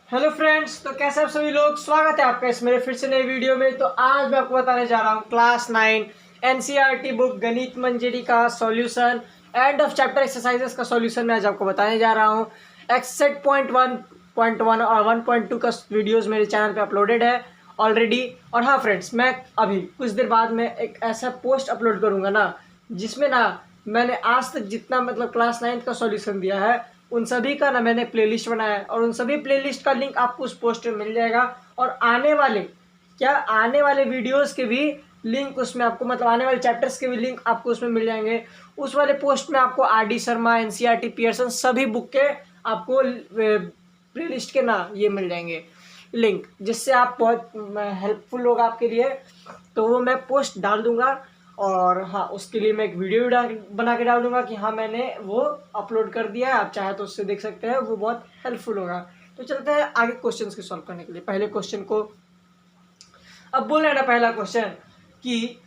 Hello friends, तो कैसे आप सभी लोग। स्वागत है आपका इस मेरे फिर से नई वीडियो में। तो आज मैं आपको बताने जा रहा हूँ क्लास 9 एनसीईआरटी बुक गणित मंजरी का solution, end of chapter exercises का सॉल्यूशन मैं आज आपको बताने जा रहा हूँ। एक्सरसाइज पॉइंट 1.1 और 1.2 का वीडियोस मेरे चैनल पे अपलोडेड है ऑलरेडी। और हाँ फ्रेंड्स, मैं अभी कुछ देर बाद में एक ऐसा पोस्ट अपलोड करूँगा ना, जिसमें ना मैंने आज तक जितना मतलब क्लास 9 का सॉल्यूशन दिया है उन सभी का ना मैंने प्लेलिस्ट बनाया है, और उन सभी प्लेलिस्ट का लिंक आपको उस पोस्ट में मिल जाएगा। और आने वाले वीडियोस के भी लिंक उसमें आपको, मतलब आने वाले चैप्टर्स के भी लिंक आपको उसमें मिल जाएंगे। उस वाले पोस्ट में आपको R D Sharma, NCERT, Pearson सभी बुक के आपको प्लेलिस्ट के ना ये मिल जाएंगे लिंक, जिससे आप बहुत हेल्पफुल होगा आपके लिए। तो वो मैं पोस्ट डाल दूंगा, और हाँ उसके लिए मैं एक वीडियो बना के डाल दूंगा कि हाँ मैंने वो अपलोड कर दिया है, आप चाहे तो उससे देख सकते हैं, वो बहुत हेल्पफुल होगा। तो चलते हैं आगे क्वेश्चंस के सॉल्व करने के लिए। पहले क्वेश्चन को अब बोल रहे हैं ना, पहला क्वेश्चन कि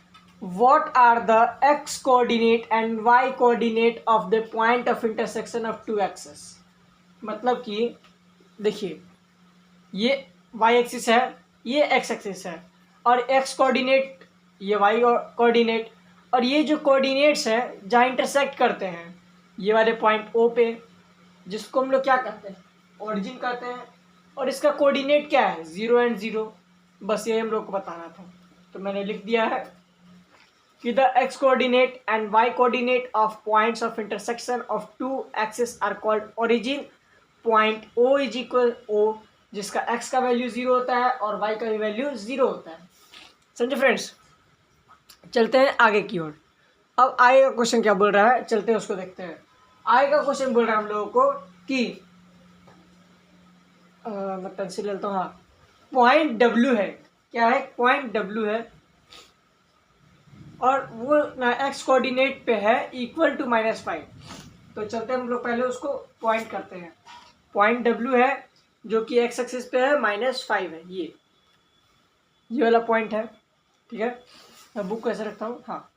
what are the x coordinate and y coordinate of the point of intersection of two axes. मतलब कि देखिए, ये वाई एक्सिस है, ये एक्स एक्सिस है, और एक्स कोऑर्डिनेट ये वाई कोऑर्डिनेट, और ये जो कोऑर्डिनेट्स हैं जहाँ इंटरसेक्ट करते हैं ये वाले पॉइंट ओ पे, जिसको हम लोग क्या कहते हैं, ओरिजिन कहते हैं। और इसका कोऑर्डिनेट क्या है, 0 एंड 0। बस ये हम लोग को बताना था, तो मैंने लिख दिया है कि the x coordinate and y coordinate of points of intersection of two axis are called origin. Point O is equal O, जिसका एक्स का वैल्यू 0 होता है और वाई का भी वैल्यू 0 होता है। समझे फ्रेंड्स। चलते हैं आगे की ओर। अब आगे का क्वेश्चन क्या बोल रहा है, चलते हैं उसको देखते हैं। आगे का क्वेश्चन बोल रहा है हम लोगों को कि मैं पेंसिल लेता हूँ। हाँ, पॉइंट डब्ल्यू है, क्या है, पॉइंट डब्ल्यू है, और वो एक्स कोऑर्डिनेट पे है इक्वल टू -5। तो चलते हैं हम लोग पहले उसको पॉइंट करते हैं। पॉइंट डब्ल्यू है जो कि एक्स एक्सिस पे है, -5 है, ये वाला पॉइंट है। ठीक है, मैं बुक कैसे रखता हूँ। हाँ,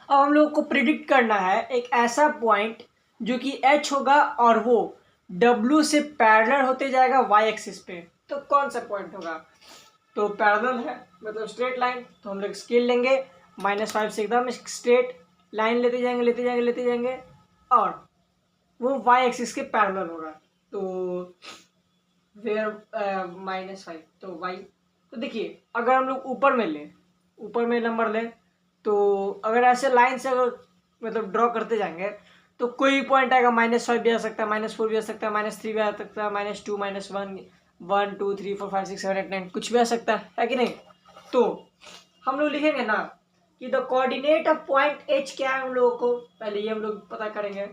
अब हम लोग को प्रिडिक्ट करना है एक ऐसा पॉइंट जो कि एच होगा और वो डब्ल्यू से पैरेलल होते जाएगा वाई एक्सिस पे। तो कौन सा पॉइंट होगा, तो पैरेलल है मतलब स्ट्रेट लाइन, तो हम लोग स्केल लेंगे, -5 से एकदम स्ट्रेट लाइन लेते जाएंगे लेते जाएंगे लेते जाएंगे, और वो वाई एक्सिस के पैरेलल होगा। तो वेयर -5 तो वाई। तो देखिए, अगर हम लोग ऊपर में नंबर लें, तो अगर ऐसे लाइन से अगर मतलब ड्रॉ करते जाएंगे तो कोई पॉइंट आएगा, -5 भी आ सकता है, -4 भी आ सकता है, -3 भी आ सकता है, -2, -1, 1 2 3 4 5 6 7 8 9 कुछ भी आ सकता है कि नहीं। तो हम लोग लिखेंगे ना कि the coordinate of point H क्या है, हम लोगों को पहले ये हम लोग पता करेंगे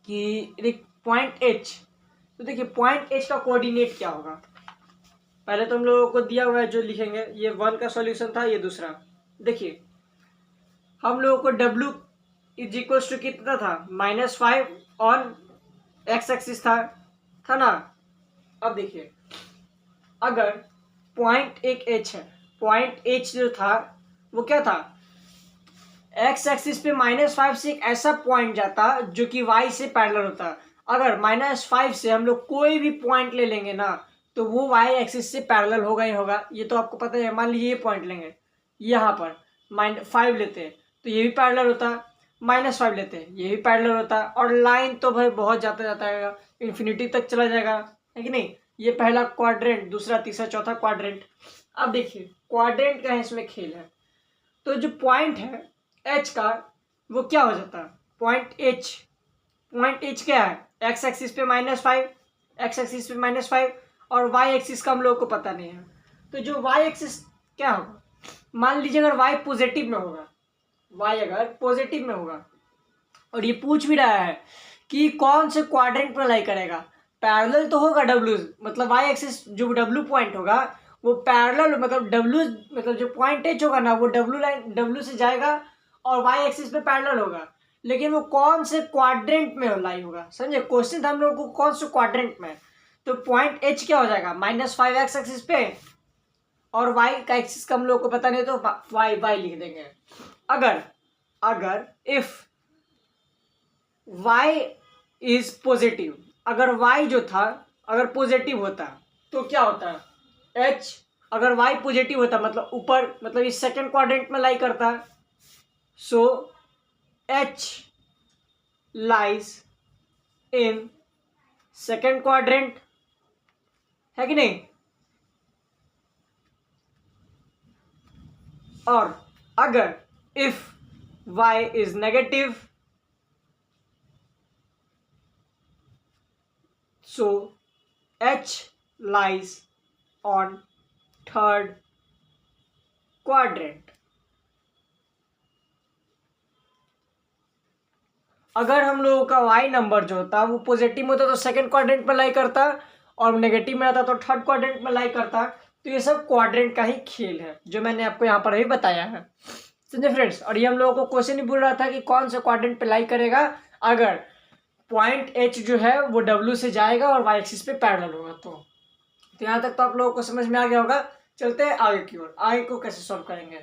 कि पॉइंट एच। तो देखिए, पॉइंट एच का कोऑर्डिनेट क्या होगा, पहले तो हम लोगों को दिया हुआ है जो लिखेंगे। ये 1 का सॉल्यूशन था, ये दूसरा। देखिए, हम लोगों को W इज इक्वल टू कितना था, -5 ऑन एक्स एक्सिस था ना। अब देखिए, अगर पॉइंट एक एच है, पॉइंट एच जो था वो क्या था, एक्स एक्सिस पे -5 से एक ऐसा पॉइंट जाता जो कि वाई से पैरेलल होता। अगर -5 से हम लोग कोई भी पॉइंट ले लेंगे ना, तो वो वाई एक्सिस से पैरेलल होगा ही होगा, ये तो आपको पता है। मान लीजिए ये पॉइंट लेंगे, यहाँ पर -5 लेते हैं तो ये भी पैरेलल होता, -5 लेते हैं ये भी पैरेलल होता, और लाइन तो भाई बहुत जाता जाता है, इन्फिनिटी तक चला जाएगा, है कि नहीं। ये पहला क्वाड्रेंट, दूसरा, तीसरा, चौथा क्वाड्रेंट। अब देखिए, क्वाड्रेंट का इसमें खेल है। तो जो पॉइंट है एच का, वो क्या हो जाता है, पॉइंट एच क्या है, एक्स एक्सिस पे -5, एक्स एक्सिस पे -5, और वाई एक्सिस का हम लोगों को पता नहीं है। तो जो वाई एक्सिस क्या होगा, मान लीजिए अगर वाई पॉजिटिव में होगा, वाई अगर पॉजिटिव में होगा, और ये पूछ भी रहा है कि कौन से क्वाड्रेंट पर लाई करेगा, पैरेलल तो होगा डब्ल्यू, मतलब वाई एक्सिस जो डब्ल्यू पॉइंट होगा वो पैरेलल, मतलब डब्ल्यू, मतलब जो पॉइंट एच होगा ना वो डब्ल्यू से जाएगा और वाई एक्सिस पे पैरेलल होगा, लेकिन वो कौन से क्वाड्रेंट में लाई होगा। समझे, क्वेश्चन था हम लोग को कौन से क्वाड्रेंट में। तो पॉइंट एच क्या हो जाएगा, -5 एक्स एक्सिस पे, और वाई का एक्सिस का हम लोग को पता नहीं तो वाई लिख देंगे। अगर इफ y इज पॉजिटिव, अगर y जो था अगर पॉजिटिव होता तो क्या होता है, h अगर y पॉजिटिव होता मतलब ऊपर, मतलब इस सेकंड क्वाड्रेंट में लाई करता, सो h lies in second quadrant, है कि नहीं। और अगर if y is negative, so h lies on third quadrant. अगर हम लोगों का y नंबर जो होता वो पॉजिटिव में होता तो सेकंड क्वाड्रेंट में लाई करता, और नेगेटिव में आता तो थर्ड क्वाड्रेंट में लाई करता। तो ये सब क्वाड्रेंट का ही खेल है जो मैंने आपको यहाँ पर अभी बताया है, समझे फ्रेंड्स। और ये हम लोगों को क्वेश्चन ही बोल रहा था कि कौन सा क्वाड्रेंट पे लाई करेगा अगर पॉइंट H जो है वो W से जाएगा और y एक्सिस पे पैरेलल होगा। तो यहाँ तक तो आप लोगों को समझ में आ गया होगा। चलते हैं आगे की ओर, आगे को कैसे सॉल्व करेंगे।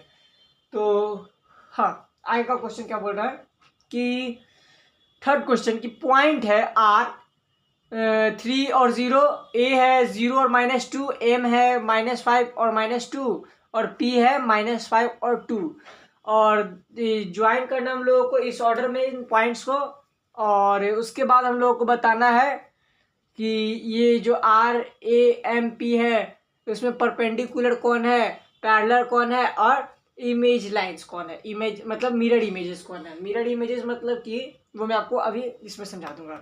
तो हाँ, आगे का क्वेश्चन क्या बोल रहा है कि थर्ड क्वेश्चन की पॉइंट है R 3 और 0, A है 0 और -2, M है -5 और -2, और P है -5 और 2। और ज्वाइन करना हम लोगों को इस ऑर्डर में इन पॉइंट्स को, और उसके बाद हम लोगों को बताना है कि ये जो RAMP है उसमें परपेंडिकुलर कौन है, पैरेलल कौन है, और इमेज लाइंस कौन है। इमेज मतलब मिरर इमेजेस कौन है। मिरर इमेजेस मतलब कि वो मैं आपको अभी इसमें समझा दूंगा।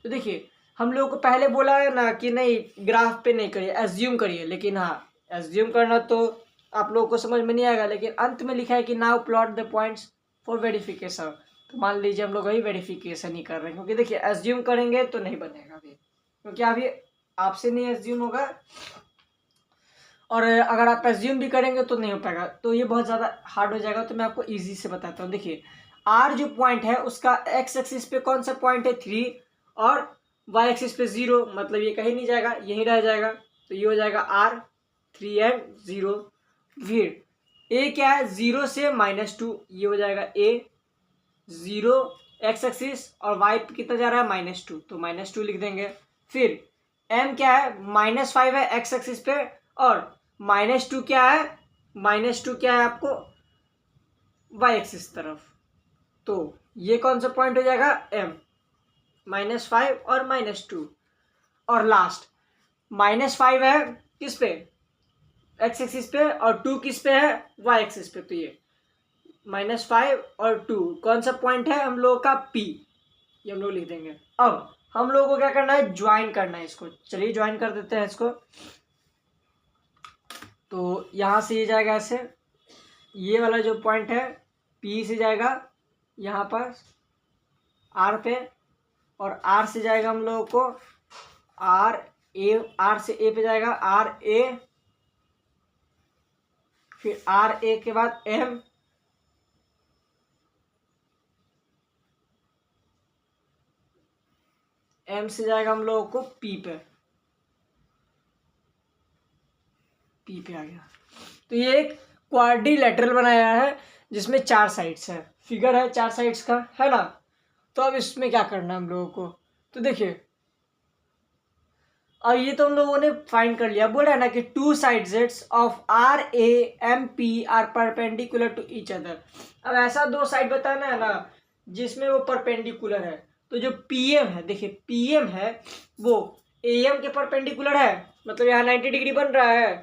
तो देखिए, हम लोगों को पहले बोला है ना कि नहीं ग्राफ पे नहीं करिए, एज्यूम करिए। लेकिन हाँ, एज्यूम करना तो आप लोगों को समझ में नहीं आएगा, लेकिन अंत में लिखा है कि now plot the points for verification. तो मान लीजिए हम लोग अभी वेरिफिकेशन ही कर रहे हैं, क्योंकि देखिए एज्यूम करेंगे तो नहीं बनेगा अभी, क्योंकि अभी आपसे नहीं एज्यूम होगा, और अगर आप एज्यूम भी करेंगे तो नहीं हो पाएगा, तो ये बहुत ज़्यादा हार्ड हो जाएगा। तो मैं आपको इजी से बताता हूँ। देखिए, R जो पॉइंट है उसका x एक्सिस पे कौन सा पॉइंट है 3, और y एक्सिस पे 0, मतलब ये कहीं नहीं जाएगा, यहीं रह जाएगा। तो ये हो जाएगा R 3 एंड 0। फिर A क्या है 0 से -2, ये हो जाएगा A 0 x एक्सिस, और y पे कितना जा रहा है -2, तो -2 लिख देंगे। फिर M क्या है -5 है x एक्सिस पे, और -2 क्या है, -2 क्या है आपको y एक्सिस तरफ। तो ये कौन सा पॉइंट हो जाएगा M, -5 और -2। और लास्ट -5 है किस पे, x एक्सिस पे, और 2 किस पे है, y एक्सिस पे। तो ये -5 और 2 कौन सा पॉइंट है हम लोगों का P, ये हम लोग लिख देंगे। अब हम लोगों को क्या करना है, ज्वाइन करना है इसको। चलिए ज्वाइन कर देते हैं इसको। तो यहाँ से ये जाएगा ऐसे, ये वाला जो पॉइंट है P से जाएगा यहाँ पर R पे, और R से जाएगा हम लोगों को R से A पे जाएगा RA, फिर RA के बाद M से जाएगा हम लोगों को P पे आ गया। तो ये एक क्वाड्रिलेटरल बनाया है जिसमें 4 साइड्स है, फिगर है 4 साइड्स का, है ना। तो अब इसमें क्या करना है हम लोगों को, तो देखिए अब ये तो हम लोगों ने फाइंड कर लिया। बोल रहा है ना कि 2 sides of RAMP are perpendicular to each other. अब ऐसा 2 साइड बताना है ना जिसमें वो परपेंडिकुलर है। तो जो PM है, देखिए PM है वो AM के परपेंडिकुलर है, मतलब यहाँ 90 डिग्री बन रहा है।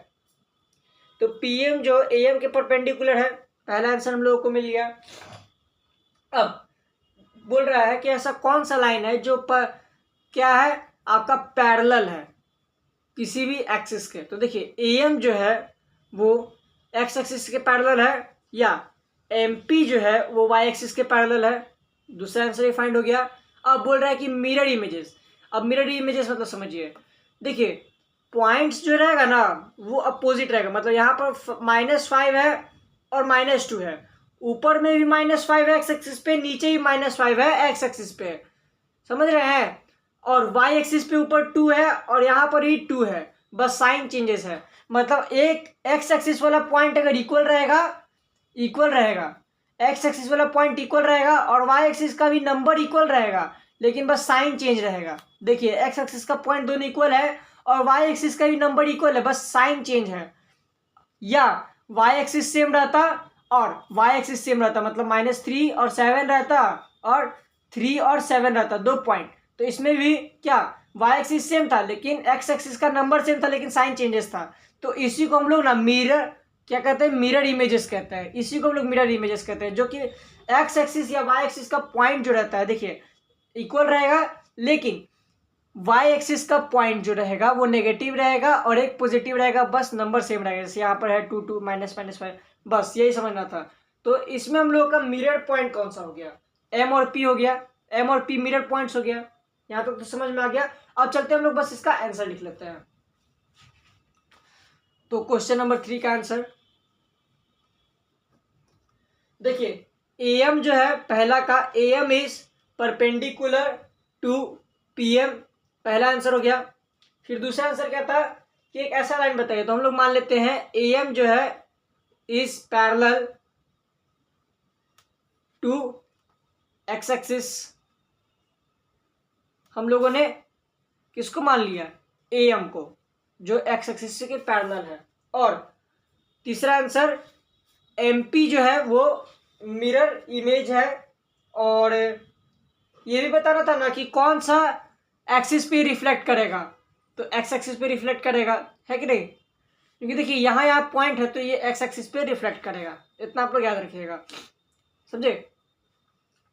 तो PM जो AM के परपेंडिकुलर है, पहला आंसर हम लोगों को मिल गया। अब बोल रहा है कि ऐसा कौन सा लाइन है जो क्या है आपका पैरेलल है किसी भी एक्सिस के। तो देखिए AM जो है वो x एक्सिस के पैरेलल है, या MP जो है वो y एक्सिस के पैरेलल है। दूसरा आंसर ये फाइंड हो गया। अब बोल रहा है कि मिरर इमेजेस। अब मिरर इमेजेस मतलब समझिए, देखिए पॉइंट्स जो रहेगा ना वो अपोजिट रहेगा, मतलब यहाँ पर -5 है और -2 है, ऊपर में भी -5 है x एक्सिस पे, नीचे भी -5 है x एक्सिस पे, समझ रहे हैं। और y एक्सिस पे ऊपर 2 है और यहाँ पर ही 2 है, बस साइन चेंजेस है। मतलब एक x एक्सिस वाला पॉइंट अगर इक्वल रहेगा x एक्सिस वाला पॉइंट इक्वल रहेगा, और y एक्सिस का भी नंबर इक्वल रहेगा, लेकिन बस साइन चेंज रहेगा। देखिए एक्स एक्सिस का पॉइंट दोनों इक्वल है और वाई एक्सिस का भी नंबर इक्वल है, बस साइन चेंज है। या वाई एक्सिस सेम रहता और वाई एक्सिस सेम रहता, मतलब -3 और 7 रहता और 3 और 7 रहता, 2 पॉइंट। तो इसमें भी क्या वाई एक्सिस सेम था लेकिन एक्स एक्सिस का नंबर सेम था लेकिन साइन चेंजेस था। तो इसी को हम लोग ना मिरर क्या कहते हैं, मिरर इमेजेस कहते हैं। इसी को हम लोग मिरर इमेजेस कहते हैं, जो कि एक्स एक्सिस या वाई एक्सिस का पॉइंट जो रहता है देखिए इक्वल रहेगा, लेकिन वाई एक्सिस का पॉइंट जो रहेगा वो नेगेटिव रहेगा और एक पॉजिटिव रहेगा, बस नंबर सेम रहेगा। जैसे यहाँ पर है 2 2 -5, बस यही समझना था। तो इसमें हम लोगों का मिरर पॉइंट कौन सा हो गया, एम और पी हो गया। एम और पी मिरर पॉइंट्स हो गया। यहाँ तक तो समझ में आ गया। अब चलते हैं हम लोग बस इसका आंसर लिख लेते हैं। तो क्वेश्चन नंबर 3 का आंसर देखिए, एम जो है पहला का, M is perpendicular to PM, पहला आंसर हो गया। फिर दूसरा आंसर क्या था कि एक ऐसा लाइन बताइए। तो हम लोग मान लेते हैं एम जो है is parallel to x axis. हम लोगों ने किसको मान लिया, एम को, जो एक्स एक्सिस के पैरेलल है। और तीसरा आंसर एमपी जो है वो मिरर इमेज है। और ये भी बताना था ना कि कौन सा एक्सिस पे रिफ्लेक्ट करेगा, तो एक्स एक्सिस पे रिफ्लेक्ट करेगा, है कि नहीं। क्योंकि देखिए यहाँ पॉइंट है तो ये एक्स एक्सिस पे रिफ्लेक्ट करेगा, इतना आप लोग याद रखिएगा, समझे।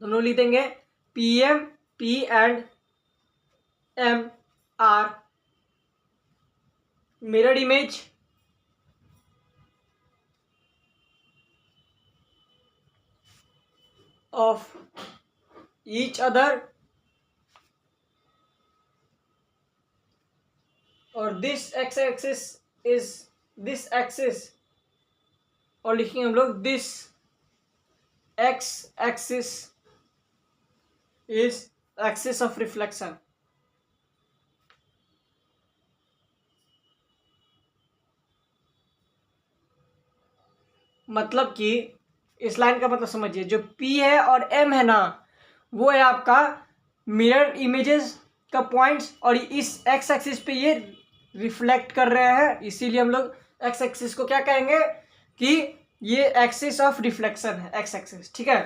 हम लोग लिख देंगे P M, P and M are mirror image of each other, और this x axis is this axis, और लिखेंगे हम लोग this x axis is axis of reflection। मतलब कि इस लाइन का मतलब समझिए, जो P है और M है ना, वो है आपका मिरर इमेजेस का पॉइंट्स, और इस एक्स एक्सिस पे ये रिफ्लेक्ट कर रहे हैं, इसीलिए हम लोग एक्स एक्सिस को क्या कहेंगे कि ये एक्सिस ऑफ रिफ्लेक्शन है, एक्स एक्सिस। ठीक है,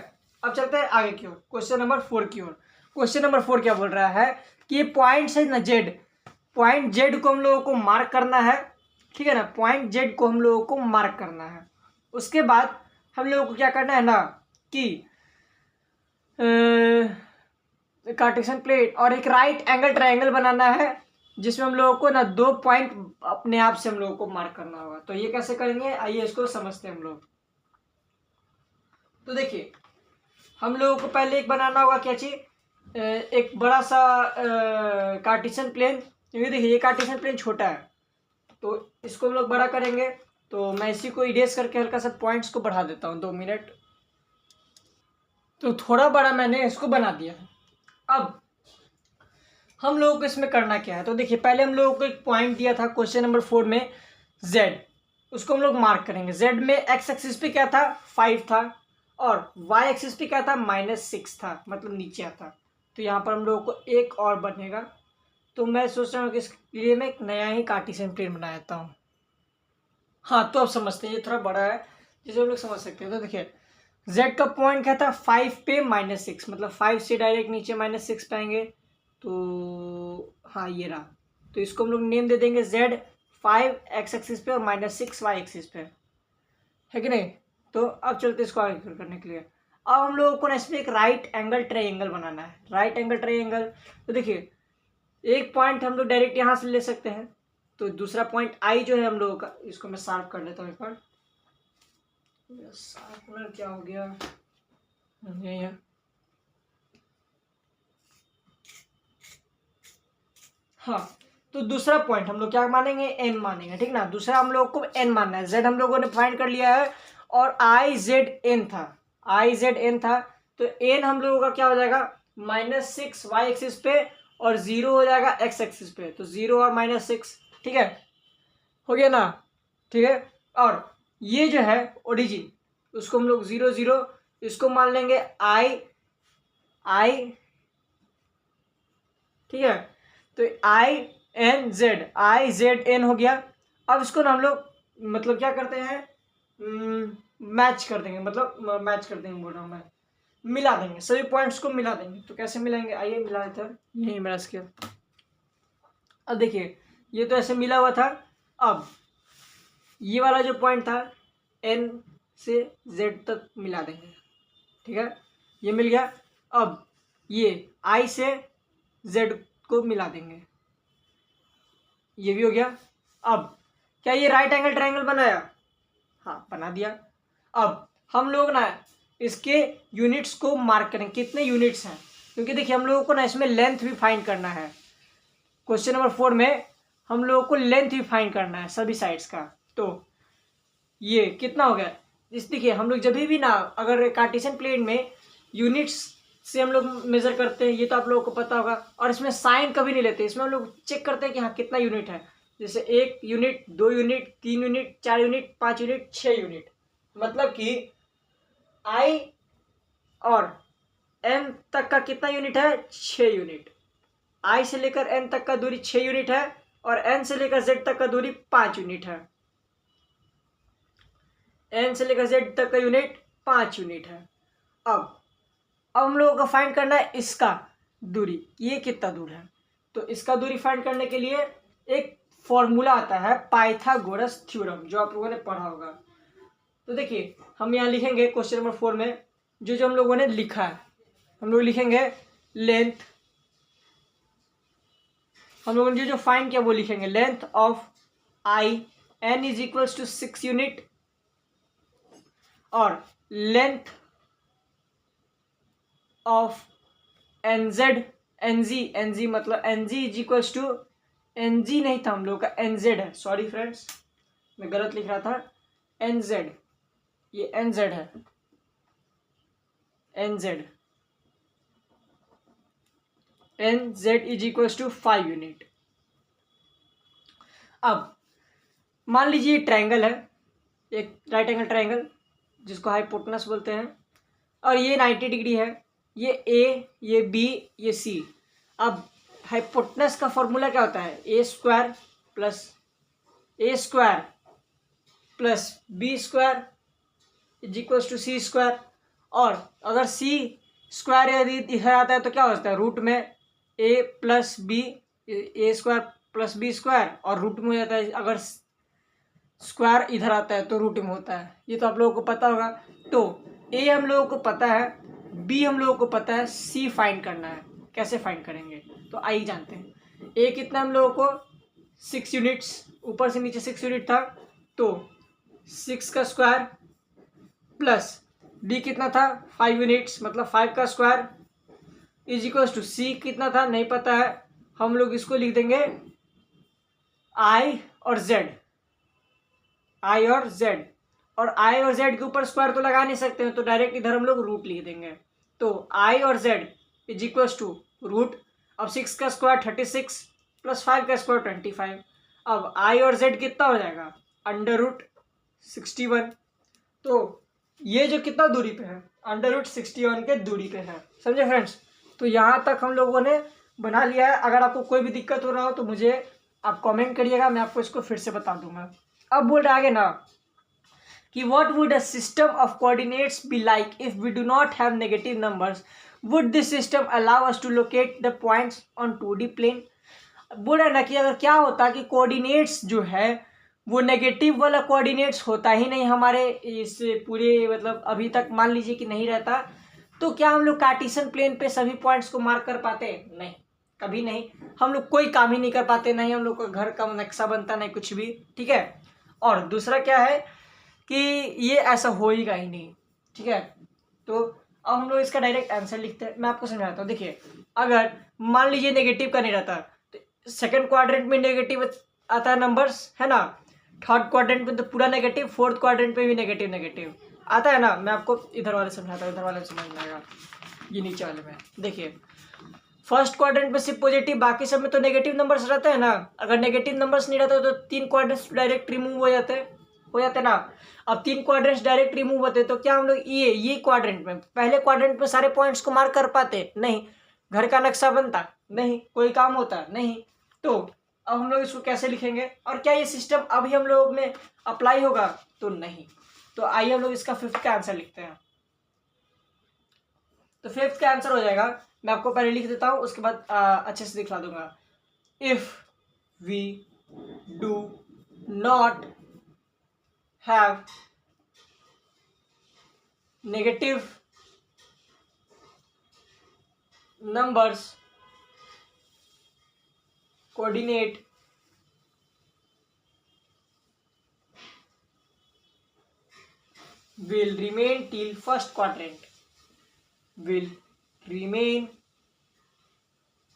अब चलते हैं आगे की ओर, क्वेश्चन नंबर 4 की ओर। क्वेश्चन नंबर 4 क्या बोल रहा है कि ये पॉइंट है ना जेड, पॉइंट जेड को हम लोगों को मार्क करना है। ठीक है ना, पॉइंट जेड को हम लोगों को मार्क करना है। उसके बाद हम लोगों को क्या करना है ना कि कार्टेशियन प्लेट और एक राइट एंगल ट्रायंगल बनाना है, जिसमें हम लोगों को ना 2 पॉइंट अपने आप से हम लोगों को मार्क करना होगा। तो ये कैसे करेंगे, आइए इसको समझते हैं हम लोग। तो देखिए हम लोगों को पहले एक बनाना होगा क्या चीज, एक बड़ा सा कार्टेशियन प्लेन। क्योंकि देखिए ये कार्टेशियन प्लेन छोटा है तो इसको हम लोग बड़ा करेंगे। तो मैं इसी को इरेज करके हल्का सा पॉइंट्स को बढ़ा देता हूँ, 2 मिनट। तो थोड़ा बड़ा मैंने इसको बना दिया। अब हम लोगों को इसमें करना क्या है, तो देखिए पहले हम लोगों को एक पॉइंट दिया था क्वेश्चन नंबर 4 में z, उसको हम लोग मार्क करेंगे। z में x एक्सिस पे क्या था 5 था और y एक्सिस पे क्या था -6 था, मतलब नीचे आता। तो यहाँ पर हम लोगों को एक और बनेगा। तो मैं सोच रहा हूँ कि इसके लिए मैं एक नया ही कार्टेशियन प्लेन बना देता हूँ। हाँ तो अब समझते हैं, ये थोड़ा बड़ा है जिसे हम लोग समझ सकते हैं। तो देखिए z का पॉइंट क्या था 5 पे -6, मतलब 5 से डायरेक्ट नीचे -6 पे आएंगे। तो हाँ ये रहा। तो इसको हम लोग नेम दे देंगे z, 5 x एक्सिस पे और -6 y एक्सिस पे, है कि नहीं। तो अब चलते इसको आगे करने के लिए। अब हम लोगों को ना इसमें एक राइट एंगल ट्रायंगल बनाना है, राइट एंगल ट्रायंगल। तो देखिए एक पॉइंट हम लोग डायरेक्ट यहाँ से ले सकते हैं। तो दूसरा पॉइंट आई जो है हम लोगों का, इसको मैं साफ कर लेता हूँ एक बार। शार्पनर क्या हो गया, यही है। हाँ तो दूसरा पॉइंट हम लोग क्या मानेंगे, एन मानेंगे, ठीक ना। दूसरा हम लोग को एन मानना है, जेड हम लोगों ने फाइंड कर लिया है और आई जेड एन था, आई जेड एन था। तो एन हम लोगों का क्या हो जाएगा -6 वाई एक्सिस पे और 0 हो जाएगा एक्स एक्सिस पे। तो 0 और -6, ठीक है, हो गया ना। ठीक है, और ये जो है ओरिजिन, उसको हम लोग 0 0 इसको मान लेंगे आई, आई ठीक है। तो INZ हो गया। अब इसको ना हम लोग मतलब क्या करते हैं, मैच कर देंगे, मतलब मैच कर देंगे बोल रहा हूँ मैं, मिला देंगे, सभी पॉइंट्स को मिला देंगे। तो कैसे मिलाएंगे, आइए मिला देते हैं। यही मेरा स्केल। अब देखिए ये तो ऐसे मिला हुआ था। अब ये वाला जो पॉइंट था N से Z तक मिला देंगे, ठीक है, ये मिल गया। अब ये I से Z को मिला देंगे, ये भी हो गया। अब क्या ये राइट एंगल ट्रायंगल बनाया, हाँ बना दिया। अब हम लोग ना इसके यूनिट्स को मार्क करें, कितने यूनिट्स हैं, क्योंकि देखिए हम लोगों को ना इसमें लेंथ भी फाइंड करना है। क्वेश्चन नंबर 4 में हम लोगों को लेंथ भी फाइंड करना है सभी साइड्स का। तो ये कितना हो गया, इस देखिए हम लोग जब भी ना अगर कार्टेशियन प्लेन में यूनिट्स से हम लोग मेजर करते हैं, ये तो आप लोगों को पता होगा, और इसमें साइन कभी नहीं लेते, इसमें हम लोग चेक करते हैं कि हाँ कितना यूनिट है, जैसे 1 unit, 2 unit, 3 unit, 4 unit, 5 unit, 6 unit. मतलब कि I और N तक का कितना यूनिट है, 6 यूनिट। I से लेकर N तक का दूरी 6 यूनिट है और N से लेकर Z तक का दूरी 5 यूनिट है। N से लेकर Z तक का यूनिट 5 यूनिट है। अब हम लोगों को फाइंड करना है इसका दूरी, ये कितना दूर है। तो इसका दूरी फाइंड करने के लिए एक फॉर्मूला आता है, पाइथागोरस थ्योरम, जो आप लोगों ने पढ़ा होगा। तो देखिए हम यहाँ लिखेंगे क्वेश्चन नंबर 4 में जो हम लोगों ने लिखा है, हम लोग लिखेंगे लेंथ, हम लोगों ने जो फाइंड किया वो लिखेंगे, length of I N is equals to 6 unit और लेंथ ऑफ NZ मतलब NG is equals to, NG नहीं था हम लोग का, NZ है, सॉरी फ्रेंड्स मैं गलत लिख रहा था, NZ, ये NZ है, NZ is equals to 5 unit. अब मान लीजिए ट्रायंगल है, एक राइट एंगल ट्रायंगल जिसको हाइपोटेनस बोलते हैं, और ये 90 डिग्री है, ये A, ये B, ये C। अब हाइपोटेनस का फॉर्मूला क्या होता है, A square plus B square is equals to C square. और अगर C स्क्वायर यदि इधर आता है तो क्या होता है, रूट में A plus B, A square plus B square, और रूट में हो जाता है, अगर स्क्वायर इधर आता है तो रूट में होता है, ये तो आप लोगों को पता होगा। तो A हम लोगों को पता है, B हम लोगों को पता है, C फाइंड करना है। कैसे फाइंड करेंगे, तो आइए जानते हैं। A कितना हम लोगों को 6 यूनिट्स, ऊपर से नीचे 6 यूनिट था, तो 6 का स्क्वायर प्लस B कितना था 5 यूनिट्स, मतलब 5 का square is equals to C कितना था नहीं पता है, हम लोग इसको लिख देंगे I और Z, और I और Z के ऊपर स्क्वायर तो लगा नहीं सकते हैं, तो डायरेक्ट इधर हम लोग रूट लिख देंगे। तो I और Z is equals to root, अब 6 का स्क्वायर 36 प्लस 5 का स्क्वायर 25। अब I और Z कितना हो जाएगा, अंडर रूट 61। तो ये जो कितना दूरी पे है, अंडर रूट 61 के दूरी पे है, समझे फ्रेंड्स। तो यहाँ तक हम लोगों ने बना लिया है। अगर आपको कोई भी दिक्कत हो रहा हो तो मुझे आप कमेंट करिएगा, मैं आपको इसको फिर से बता दूंगा। अब बोल रहे आगे ना कि what would a system of coordinates be like if we do not have negative numbers? Would this system allow us to locate the points on 2D plane? बोल रहे ना कि अगर क्या होता कि कोऑर्डिनेट्स जो है वो नेगेटिव वाला कोऑर्डिनेट्स होता ही नहीं हमारे इस पूरे, मतलब अभी तक मान लीजिए कि नहीं रहता, तो क्या हम लोग कार्टेशियन प्लेन पे सभी पॉइंट्स को मार्क कर पाते? नहीं, कभी नहीं। हम लोग कोई काम ही नहीं कर पाते, नहीं हम लोग का घर का नक्शा बनता, नहीं कुछ भी, ठीक है। और दूसरा क्या है कि ये ऐसा होएगा ही नहीं, ठीक है। तो अब हम लोग इसका डायरेक्ट आंसर लिखते हैं, मैं आपको समझाता हूँ। देखिए अगर मान लीजिए नेगेटिव का नहीं रहता, तो सेकंड क्वाड्रेंट में नेगेटिव आता है नंबर्स, है ना, थर्ड क्वाड्रेंट में तो पूरा नेगेटिव, फोर्थ क्वाड्रेंट में भी नेगेटिव आता है ना। मैं आपको इधर वाले समझाता हूँ, इधर वाले समझ में आएगा, ये नीचे वाले में। देखिए फर्स्ट क्वाड्रेंट में सिर्फ पॉजिटिव, बाकी सब में तो नेगेटिव नंबर्स रहते हैं ना। अगर नेगेटिव नंबर्स नहीं रहते तो 3 क्वाड्रेंट्स डायरेक्ट रिमूव हो जाते ना। अब 3 क्वाड्रेंट्स डायरेक्ट रिमूव होते तो क्या हम लोग ये क्वाड्रेंट में, पहले क्वाड्रेंट में सारे पॉइंट्स को मार्क कर पाते? नहीं, घर का नक्शा बनता, नहीं। कोई काम होता है? नहीं। तो अब हम लोग इसको कैसे लिखेंगे, और क्या ये सिस्टम अभी हम लोग में अप्लाई होगा? तो नहीं। तो आइए हम लोग इसका फिफ्थ का आंसर लिखते हैं। तो फिफ्थ का आंसर हो जाएगा, मैं आपको पहले लिख देता हूं, उसके बाद अच्छे से दिखला दूंगा। If we do not have negative numbers coordinate will remain till first quadrant, will remain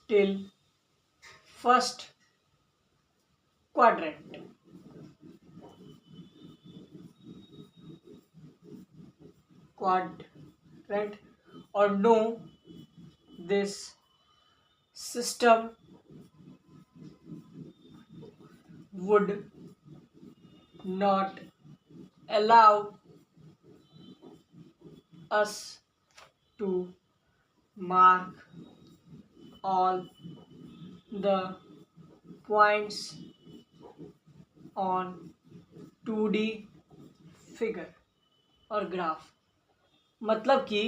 till first quadrant. Quadrant, or no, this system would not allow us to mark all the points on 2D figure और graph. मतलब कि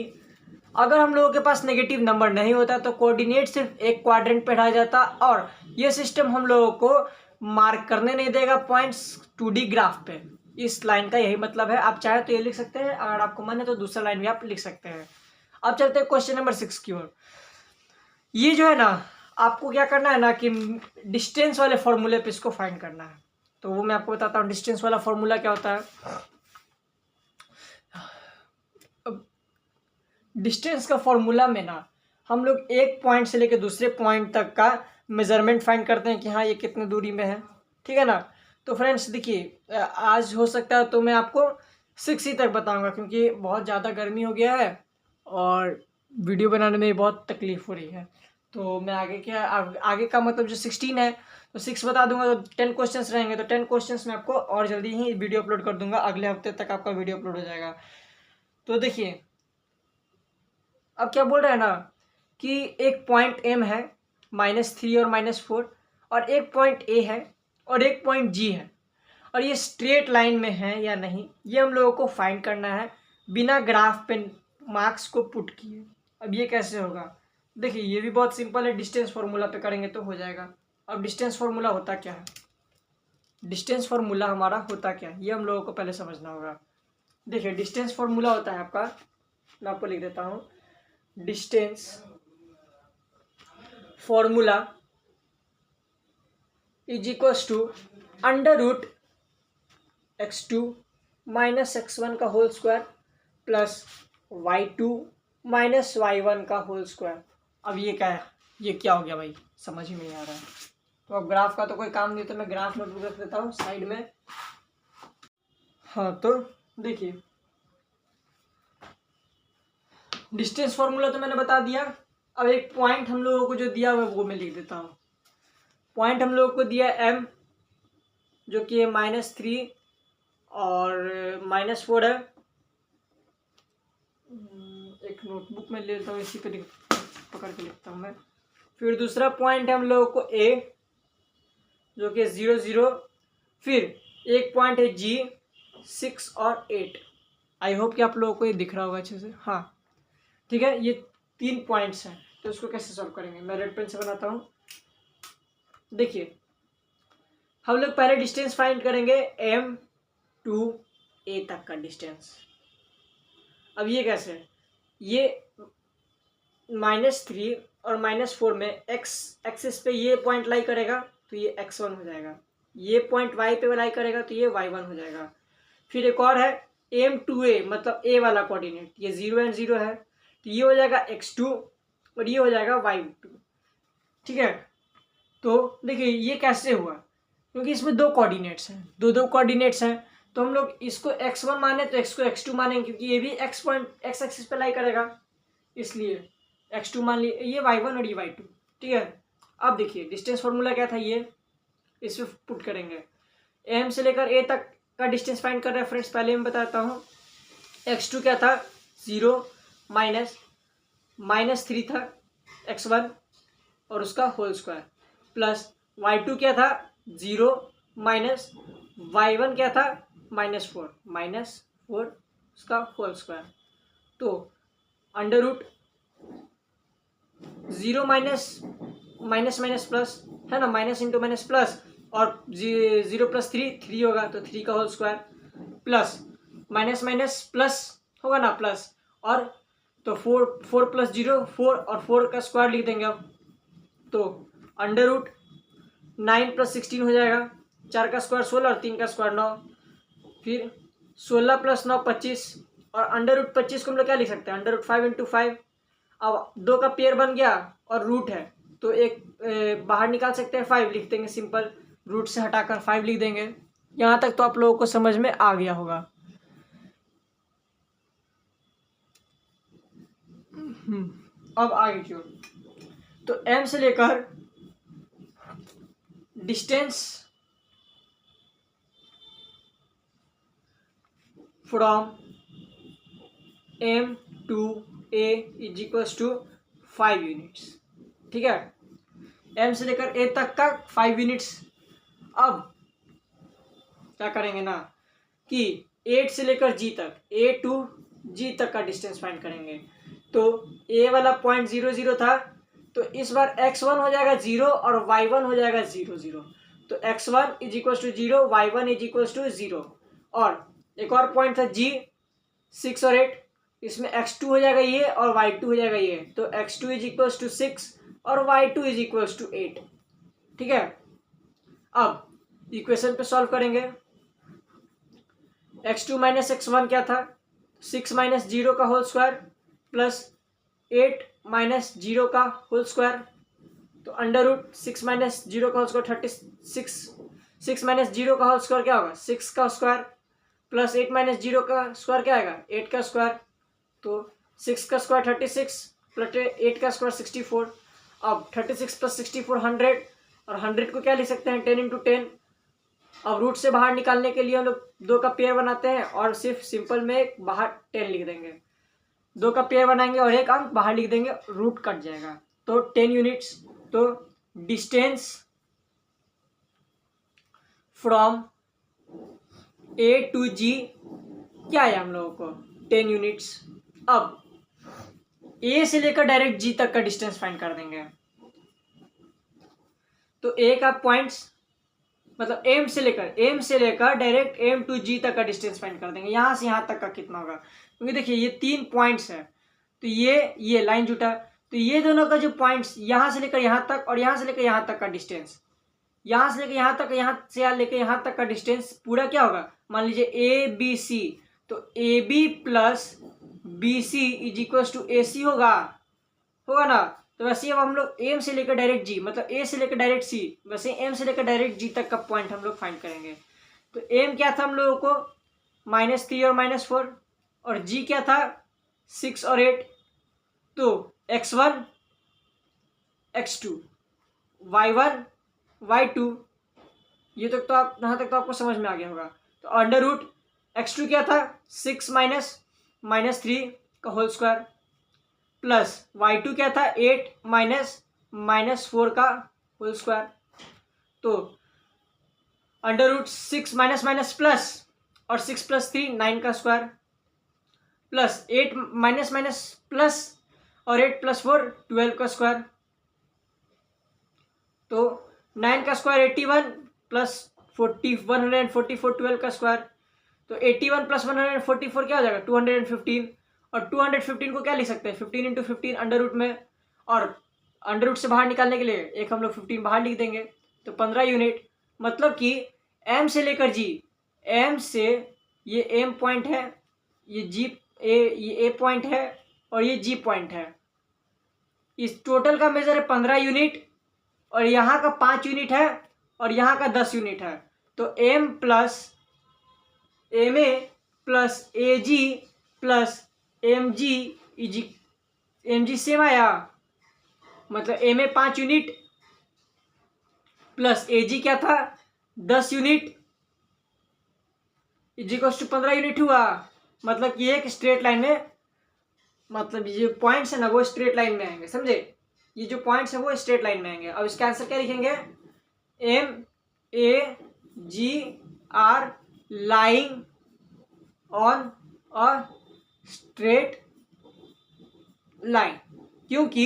अगर हम लोगों के पास negative number नहीं होता तो कोऑर्डिनेट सिर्फ एक क्वाड्रेंट पे रह जाता, और ये सिस्टम हम लोगों को मार्क करने नहीं देगा पॉइंट्स 2D ग्राफ पे। इस लाइन का यही मतलब है। आप चाहे तो ये लिख सकते हैं, अगर आपको मन है तो दूसरा लाइन भी आप लिख सकते हैं। अब चलते हैं क्वेश्चन नंबर 6 की ओर। ये जो है ना, आपको क्या करना है ना कि डिस्टेंस वाले फॉर्मूले पे इसको फाइंड करना है। तो वो मैं आपको बताता हूँ डिस्टेंस वाला फॉर्मूला क्या होता है। डिस्टेंस का फॉर्मूला में ना हम लोग एक पॉइंट से लेकर दूसरे पॉइंट तक का मेजरमेंट फाइंड करते हैं कि हाँ ये कितने दूरी में है, ठीक है ना। तो फ्रेंड्स देखिए, आज हो सकता है तो मैं आपको 6 ही तक बताऊंगा, क्योंकि बहुत ज़्यादा गर्मी हो गया है और वीडियो बनाने में बहुत तकलीफ हो रही है। तो मैं आगे का मतलब जो 16 है तो 6 बता दूंगा, तो 10 क्वेश्चंस रहेंगे। तो 10 क्वेश्चंस में आपको और जल्दी ही वीडियो अपलोड कर दूंगा, अगले हफ्ते तक आपका वीडियो अपलोड हो जाएगा। तो देखिए अब क्या बोल रहे हैं ना कि एक पॉइंट एम है -3 और -4, और एक पॉइंट ए है और एक पॉइंट जी है, और ये स्ट्रेट लाइन में है या नहीं, ये हम लोगों को फाइंड करना है बिना ग्राफ पे मार्क्स को पुट किए। अब ये कैसे होगा? देखिए ये भी बहुत सिंपल है, डिस्टेंस फार्मूला पे करेंगे तो हो जाएगा। अब डिस्टेंस फार्मूला होता क्या है, डिस्टेंस फार्मूला हमारा होता क्या है, ये हम लोगों को पहले समझना होगा। देखिए डिस्टेंस फार्मूला होता है आपका, मैं आपको लिख देता हूँ। Distance formula is equals to √ x2 - x1 का whole square plus y2 - y1 का होल स्क्वायर। अब ये क्या है, ये क्या हो गया भाई, समझ ही नहीं आ रहा है। तो अब ग्राफ का तो कोई काम नहीं, तो मैं ग्राफ नोटबुक रख देता हूँ साइड में। हाँ तो देखिए डिस्टेंस फार्मूला तो मैंने बता दिया। अब एक पॉइंट हम लोगों को जो दिया हुआ है वो मैं लिख देता हूँ। पॉइंट हम लोगों को दिया m, जो कि है -3 और -4 है। एक नोटबुक में ले लेता हूँ, इसी पे पकड़ के लिखता हूँ मैं। फिर दूसरा पॉइंट है हम लोगों को a, जो कि 0 0। फिर एक पॉइंट है g 6 और 8। आई होप कि आप लोगों को ये दिख रहा होगा अच्छे से। हाँ ठीक है, ये 3 पॉइंट्स हैं। तो इसको कैसे सॉल्व करेंगे, मैं रेड पेन से बनाता हूँ। देखिए हम लोग पहले डिस्टेंस फाइंड करेंगे m to a तक का डिस्टेंस। अब ये कैसे, ये -3 और -4 में x एक्सिस पे ये पॉइंट लाई करेगा तो ये x1 हो जाएगा, ये पॉइंट y पे लाई करेगा तो ये y1 हो जाएगा। फिर एक और है m to a, मतलब a वाला कोऑर्डिनेट, ये 0 और 0 है तो ये हो जाएगा x2 और ये हो जाएगा y2, ठीक है। तो देखिए ये कैसे हुआ, क्योंकि इसमें 2 कोऑर्डिनेट्स हैं, दो कोऑर्डिनेट्स हैं, तो हम लोग इसको x1 माने तो x को x2 मानेंगे, क्योंकि ये भी x पॉइंट x एक्सिस पे लाई करेगा, इसलिए x2 मान लिए, ये y1 और ये y2, ठीक है। अब देखिए डिस्टेंस फार्मूला क्या था, ये इसमें पुट करेंगे। m से लेकर a तक का डिस्टेंस फाइंड कर रहे हैं फ्रेंड्स। पहले मैं बताता हूँ, x2 क्या था 0 -3 था x1, और उसका होल स्क्वायर प्लस y2 क्या था 0 माइनस y1 क्या था -4 उसका होल स्क्वायर। तो under root 0 minus minus minus plus है ना, माइनस इंटू माइनस प्लस, और 0 प्लस 3 होगा तो 3 का whole square plus minus minus plus होगा ना प्लस, और तो 4 प्लस 0 4 और 4 का स्क्वायर लिख देंगे अब। तो अंडर रूट 9 प्लस 16 हो जाएगा, 4 का स्क्वायर 16 और 3 का स्क्वायर 9, फिर 16 प्लस 9 25, और अंडर रूट 25 को हम लोग क्या लिख सकते हैं, अंडर रूट 5 इंटू 5। अब 2 का पेयर बन गया और रूट है तो एक बाहर निकाल सकते हैं, 5 लिख देंगे सिंपल, रूट से हटाकर 5 लिख देंगे। यहाँ तक तो आप लोगों को समझ में आ गया होगा। अब आगे क्यों, तो m से लेकर distance from m to a is equals to 5 units. ठीक है, m से लेकर a तक का 5 यूनिट्स। अब क्या करेंगे ना कि 8 से लेकर g तक, a टू g तक का डिस्टेंस फाइंड करेंगे। तो a वाला पॉइंट 0 0 था, तो इस बार x1 हो जाएगा 0 और y1 हो जाएगा 0 0। तो x1 is equals to 0, y1 is equals to 0। और एक और पॉइंट था g 6 और 8, इसमें x2 हो जाएगा ये और y2 हो जाएगा ये, तो x2 इज इक्वल्स टू 6 और y2 इज इक्वल्स टू 8। ठीक है, अब इक्वेशन पे सॉल्व करेंगे। x2 माइनस x1 क्या था, 6 माइनस 0 का होल स्क्वायर प्लस 8 माइनस 0 का होल स्क्वायर, तो अंडर रूट 6 माइनस 0 का होल स्क्वायर 36, 6 माइनस 0 का होल स्क्वायर क्या होगा 6 का स्क्वायर, प्लस 8 माइनस 0 का स्क्वायर क्या आएगा 8 का स्क्वायर, तो 6 का स्क्वायर 36 प्लस 8 का स्क्वायर 64। अब 36 प्लस 64 100, और 100 को क्या लिख सकते हैं 10 इंटू 10। अब रूट से बाहर निकालने के लिए हम लोग 2 का पेयर बनाते हैं और सिर्फ सिंपल में बाहर 10 लिख देंगे, 2 का पेयर बनाएंगे और एक अंक बाहर लिख देंगे, रूट कट जाएगा तो 10 यूनिट्स। तो distance from a to g क्या है हम लोगों को 10 यूनिट्स। अब a से लेकर डायरेक्ट g तक का डिस्टेंस फाइंड कर देंगे। तो a का पॉइंट्स मतलब m से लेकर डायरेक्ट m टू g तक का डिस्टेंस फाइंड कर देंगे। यहाँ से यहाँ तक का कितना होगा, क्योंकि देखिए ये 3 पॉइंट्स है, तो ये लाइन जुटा, तो ये दोनों का जो पॉइंट्स यहाँ से लेकर यहाँ तक और यहाँ से लेकर यहाँ तक का डिस्टेंस, यहाँ से लेकर यहाँ तक, यहाँ से लेकर यहाँ तक का डिस्टेंस पूरा क्या होगा, मान लीजिए ए बी सी, तो A B plus B C is equal to A C होगा ना। तो वैसे अब हम लोग एम से लेकर डायरेक्ट जी, मतलब ए से लेकर डायरेक्ट सी, वैसे एम से लेकर डायरेक्ट जी तक का पॉइंट हम लोग फाइंड करेंगे। तो एम क्या था हम लोगों को -3 और -4, और जी क्या था 6 और 8। तो x1 x2 y1 y2, ये तक तो आप यहाँ तक तो आपको समझ में आ गया होगा। तो अंडर रूट x2 क्या था 6 माइनस -3 का होल स्क्वायर, प्लस y2 क्या था 8 माइनस -4 का होल स्क्वायर। तो under root 6 minus minus plus, और 6 प्लस 3 9 का square, plus 8 minus minus plus, और 8 प्लस 4 12 का स्क्वायर। तो 9 का स्क्वायर 81 प्लस 144 12 का स्क्वायर, तो 81 प्लस 144 क्या हो जाएगा 215, और 215 को क्या लिख सकते हैं 15 इंटू 15 अंडर रूट में, और अंडर रूट से बाहर निकालने के लिए एक हम लोग 15 बाहर लिख देंगे, तो 15 यूनिट। मतलब कि m से लेकर g, m से ये m पॉइंट है, ये g ये a पॉइंट है और ये g पॉइंट है, इस टोटल का मेजर है 15 यूनिट, और यहाँ का 5 यूनिट है और यहाँ का 10 यूनिट है। तो m plus M A plus A G plus M G same आया, मतलब M A 5 unit plus A G क्या था 10 unit is equals to 15 unit हुआ। मतलब कि एक स्ट्रेट लाइन में, मतलब ये पॉइंट्स है ना वो स्ट्रेट लाइन में आएंगे, समझे। ये जो पॉइंट्स है वो स्ट्रेट लाइन में आएंगे। अब इसका आंसर क्या लिखेंगे, MAGR lying on a straight line, क्योंकि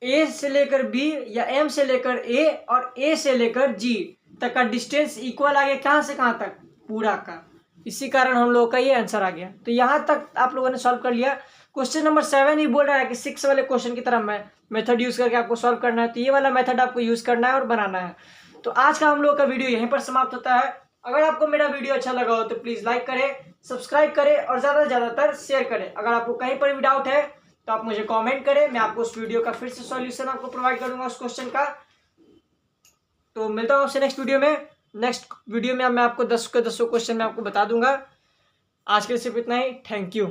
A से लेकर B या M से लेकर A और A से लेकर G तक का डिस्टेंस इक्वल आ गया, कहाँ से कहाँ तक, पूरा का। इसी कारण हम लोगों का ये आंसर आ गया। तो यहाँ तक आप लोगों ने सॉल्व कर लिया। क्वेश्चन नंबर 7 ही बोल रहा है कि 6 वाले क्वेश्चन की तरह मैं मेथड यूज करके आपको सॉल्व करना है, तो ये वाला मेथड आपको यूज करना है और बनाना है। तो आज का हम लोग का वीडियो यहीं पर समाप्त होता है। अगर आपको मेरा वीडियो अच्छा लगा हो तो प्लीज लाइक करें, सब्सक्राइब करें और ज्यादातर शेयर करें। अगर आपको कहीं पर भी डाउट है तो आप मुझे कमेंट करें, मैं आपको उस वीडियो का फिर से सॉल्यूशन आपको प्रोवाइड करूंगा उस क्वेश्चन का। तो मिलता हूं आपसे नेक्स्ट वीडियो में। नेक्स्ट वीडियो में मैं आपको 10 के 10 क्वेश्चन में आपको बता दूंगा। आज के लिए सिर्फ इतना ही। Thank you.